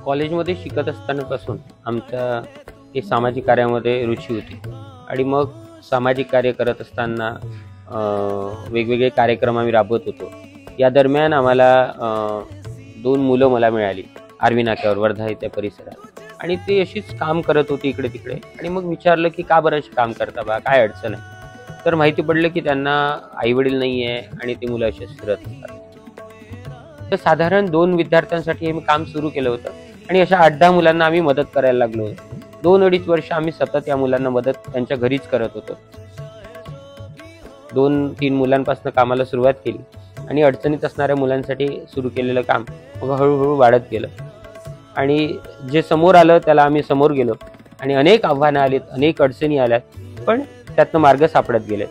कॉलेजमध्ये शिकत असतानापासून आमच्या हे सामाजिक कार्यामध्ये रुची होती आणि मग सामाजिक कार्य करत असताना वेगवेगळे कार्यक्रम आम्ही राबवत होतो। या दरम्यान आम्हाला 2 मुलं मला मिळाली आर्वी नाक्यावर वर्धा येथे परिसरात, आणि ते अशीच काम करत होती इकडे तिकडे। आणि मग विचारलं की का बरं असे काम करता बा, काय अडचण आहे? तर माहिती पडलं की त्यांना आईवडील नाही आहे आणि ते मुलं असेच फिरत असतात। तर साधारण 2 विद्यार्थ्यांसाठी हे काम सुरू केलं होतं आणि अशा 8-10 मुलांना आम्ही मदत करायला लागलो होतो। 2-2.5 वर्ष आम्ही सतत या मुलांना मदत त्यांच्या घरीच करत होतो। 2-3 मुलांपासून कामाला सुरुवात केली आणि अडचणीत असणाऱ्या मुलांसाठी सुरू केलेलं काम मग हळूहळू वाढत गेलं आणि जे समोर आलं त्याला आम्ही समोर गेलो आणि अनेक आव्हानं आलीत, अनेक अडचणी आल्यात, पण त्यातनं मार्ग सापडत गेले।